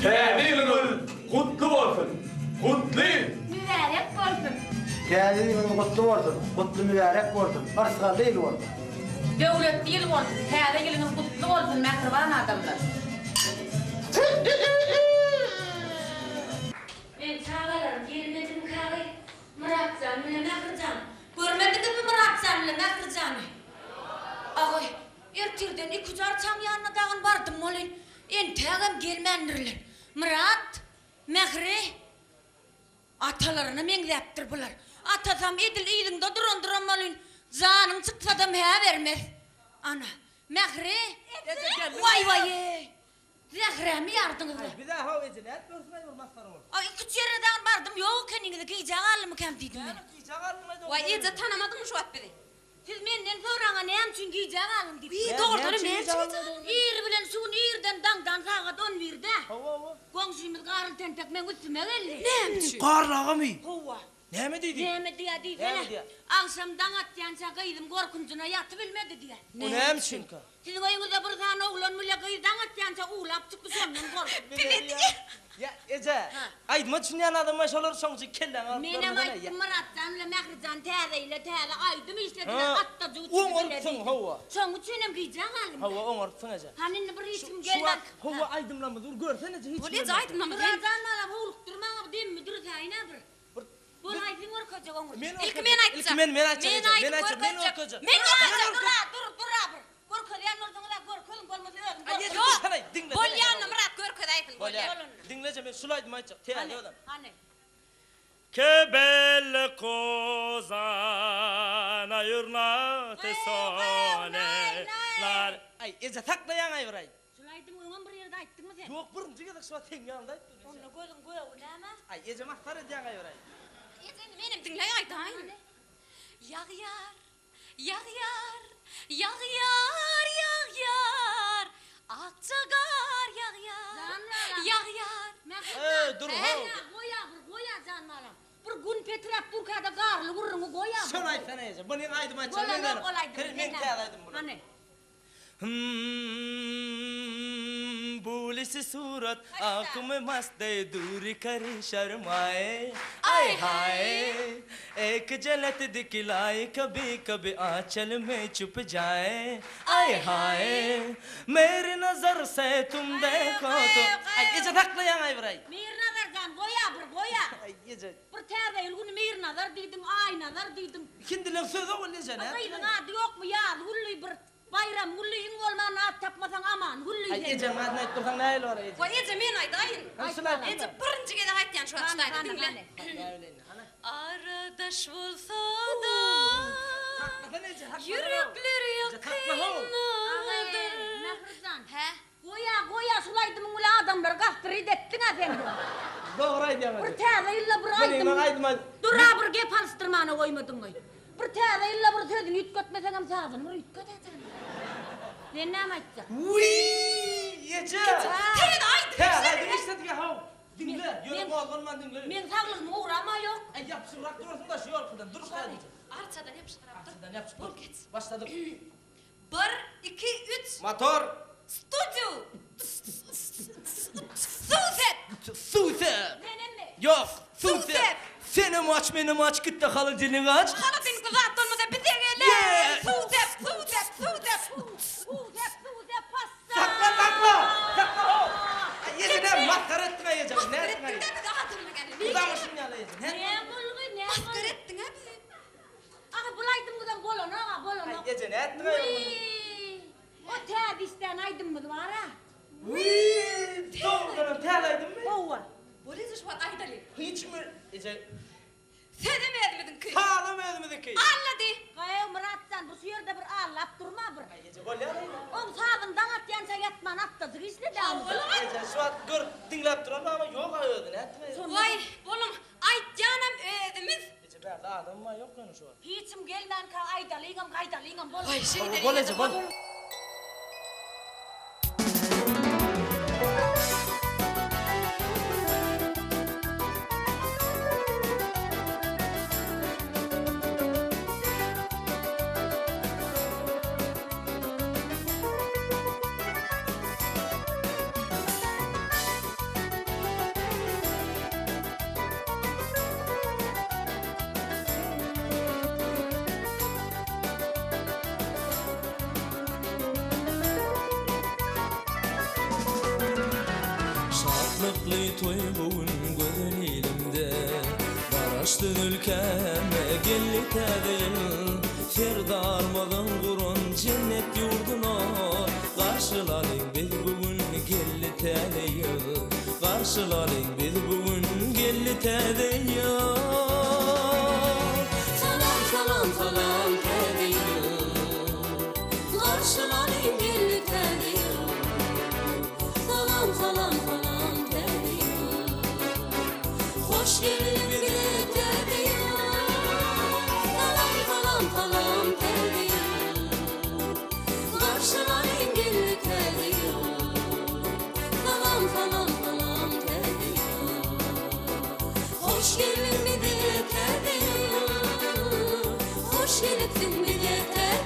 Täze-ýylyňyz gutly bolsun. Gutly. Mübarek bolsun. Täze-ýylyňyz gutly bolsun. Gutly mübarek bolsun. Arsgal değil bolsun. Döwletli ýyl bolsun. Täze-ýylyňyz gutly bolsun, mähriban adamlar. Men çağalarım, gelmedim kağıy. Muratcan, mene mährijan. Görmedin mi Muratcan, mene mährijan? Ağay, ertirden 2 jar çam ýanyna dagyn bardym bolyn. Entägem gelmendirler. Murat, mähri. Atalaryny meňzäpdir bular. Atasam edil ýylyňda duran bolyn. Janyň çyksadam hä bermez. Ana, mähri. Vay vay. Zähremi ýardyňyz. Bir daha hav ejine, görsmey bolmaslar ol. Ay, 2 ýerden bardym, ýok keningde giyjak alym kem diýdim men. Vay, ýa tanamadyň şu wagt bedi. Siz menden soraňa näme üçin giyjak alym diýip. Ya, Dogry näme men üçin giyjak çykyjak. alym? Ýer bilen suwun ýerden daňdan saga don birde. Hawa. Goňşymyz garly tentek men üstüme geldi. Näme üçin? Qarlagamy. Howa. Näme diýdi? Näme diýdi? Näme diýdi? Akşamdan atýança gyýdym gorkunjuna ýatyp bilmedi diýe. O näme üçin ka? Siziň oýuňyzda bir tane oglan mülä gyýdan atýança ulap çykdy sondan gorkup. Ya Ece, aýdma düşünýän adamma şolar soňjy kelläň alyp. Menem aýtdym Muratjan bilen Mährijan täze aýdym işlediler Ha, atda juýup. oňorpsyň, hawa. Soň üçinem giyjak alym. Hawa oňorpsyň Ece. Hanini bir hiçkim Şu gelmez. wagt hawa aýdymlamy dur görsene hiç. Bol ýa aýdymam. Buradan alıp huluktırmağa demmi dur sayına bir. Bu aydın orkacak onu. İlk men aýtjak. Men aýtjak. Men orkacak. Men aýtjak. Dur abir. Gorkayan ortaňda gorkölüm bolmasy özüm. Ýok. Bol ýa Murat görkede aýtyn. Bol ýa. Dinleje men şulaýdym aýtjak. Täze adam. Hani. Che belle cosa na giornata sole. Ay Ece taklayan aýbyray. Şulaydım öňem bir ýerde aýtdyňmy sen? Ýok birinji gede şu teň ýalda aýtdy. Onu gözüm goýaw näme? Ay Ece mahtar edýän aýbyray. Sen menim dinleýän aýtaýyn. Ýagyar. Ýagyar. Ýagyar, ýagyar. Akçagar ýagyar. Ýagyar. Dur Goýa janmalam. Bir gün petrap Turkada garly gurruňy goýa. Şol aýtsana Ece. Bu näme aýdym aýtjak. Bolan olaýdy. Men täze aýdym bunu. Hani. भूल से सूरत आंखों में मस्त दूरी करे शर्माए आए हाय एक झलक दिखलाए कभी कभी आंचल में छुप जाए आए हाय मेरी नजर से तुम देखो तो Ay Ece taklayan aýbyray. Mir nazar jan goýa. Ay Ece. Bir täze ýylgyny mir nazar diýdim, ay nazar diýdim. Kindilen söze ol Ece ne? Gyýdyň ady ýokmy ýa? Gully bir bayram gully iň bolman at tapmasaň aman gully. Ay Ece madna etdirsen näle bar Ece. Bol ýa men aýtaýyn. Ece Birinji gede aýtýan şu wagtda dinle. Ana. Aradaş bolsa da yürekler yakınladı. Mährijan. He? Goýa şulaydım uly adamlar gapdyry detdiň sen. Dogry aýdýan. Bir täze illa bir Men aýdym. aýdym. Dur bir gep alstyrmany goýmadyň goý. Bir täze illa bir sözüni ýetgetmeseň hem sagyn bir ýetgetäsin. Sen näme aýtjak? Uy! Ece. Sen aýdym. Täze işlediňe haw. Dinle, ýörek bolman dinle. Men saglygymy uğrama ýok. Ay yapşyrak durasın da şu ýolkydan dur şaýdy. Arçadan yapıştırap dur. Arçadan yapıştır. Bol git. Başladık. 1, 2, 3. Motor. Studio. Suset. Suset. Menemi. Yok. Suset. Suset. Senem aç benim aç gitti halı dilini aç. Hala senin kızat olmasa bize gele. Yeah. Suset. Passa. Sakla. Sakla. Yedine mahtar etme yiyeceğim. Ne etme? Ettin de bir daha hatırına gelin. Uzamışsın yalayacağım. Ne bulgy ne? Maskar ettin ha bizi. Aga bulaydım budan bolon. Ay gece ne etme? O täbisten aýdymmy bara? Uyyy. Doğrudan terleydin mi? Owa. Bolezi şu an aydali. Hiç mi? Ece. Sen de mi edmedin kız? Sağlam edmedi ki. Anladı. Gaýa Muratjan bu ýerde bir allap durma bir. Ay gece gol yalayın. Oň sagyndan atýança ýatman atda zygysly da. Ece şu an gör dinlep duran ama yok ayödün etme. Vay oğlum aytcanam ödümüz. Ece berde adam var yok yani şu an. Hiçim gelmän ka aýdalyňam bol. Vay şey de. Gol Ece gol. toy bugün gözün elimde. Baraştın ülkeme gelli tedeyim, Ferdarmadan kurun cennet yurduna. Karşılayın biz bugün gelli tedeyim, karşılayın biz bugün gelli tedeyim. Salam salam salam tedeyim, karşılayın gelli tedeyim. Salam salam salam tedeyim, hoş geldin bile tedeyim. Salam salam salam tedeyim, karşılayın gelli tedeyim. Salam salam salam tedeyim, hoş geldin bile tedeyim. Hoş geldin bile tedeyim.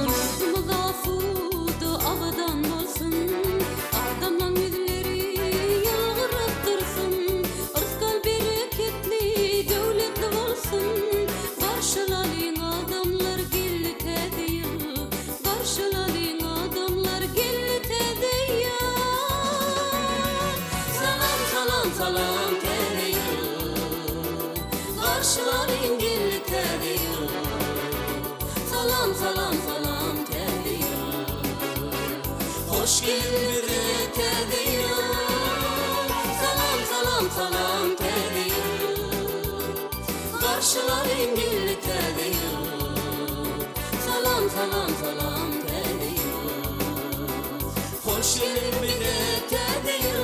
Yurtumuza sudu avadan bolsun, adamdan yüzleri yalgırıp dursun. Irskal bereketli, devletli bolsun. Karşılayın adamlar gelli tedeyim, karşılayın adamlar gelli tedeyim. Salam salam salam tedeyim, karşılayın gelli tedeyim. Salam salam salam tedeyim, hoş geldin bile tedeyim. Salam salam salam tedeyim, karşılayın gelli tedeyim. Salam salam salam tedeyim, hoş geldin bile tedeyim.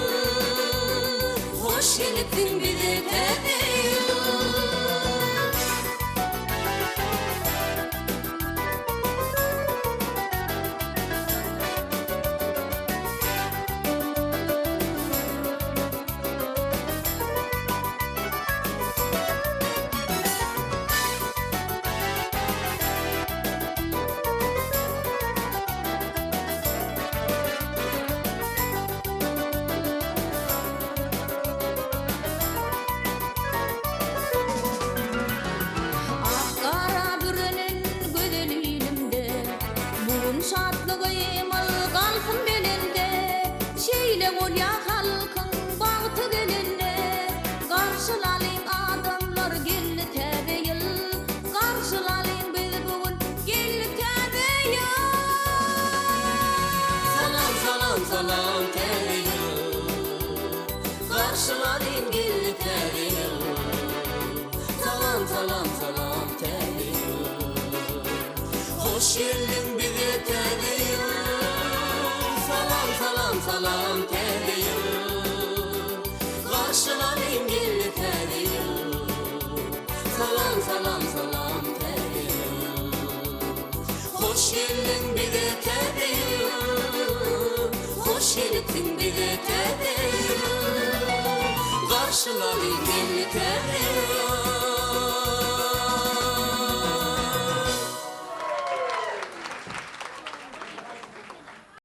Hoş geldin bile tedeyim. Akkara bürenin gözün elimde, bugün şadlığım kalkın belinde. Şeyle ol ya halkın bahtı gelinde, karşılayın adamlar gelli tedeyim. Karşılayın biz bugün gelli tedeyim. Salam salam salam tedeyim, karşılayın gelli tedeyim. Salam salam salam tedeyim, hoş geldin bile tedeyim. Salam salam salam tedeyim, karşılayın gelli tedeyim. Salam salam salam tedeyim, hoş geldin bile tedeyim. Hoş geldin bile tedeyim, karşılayın gelli tedeyim.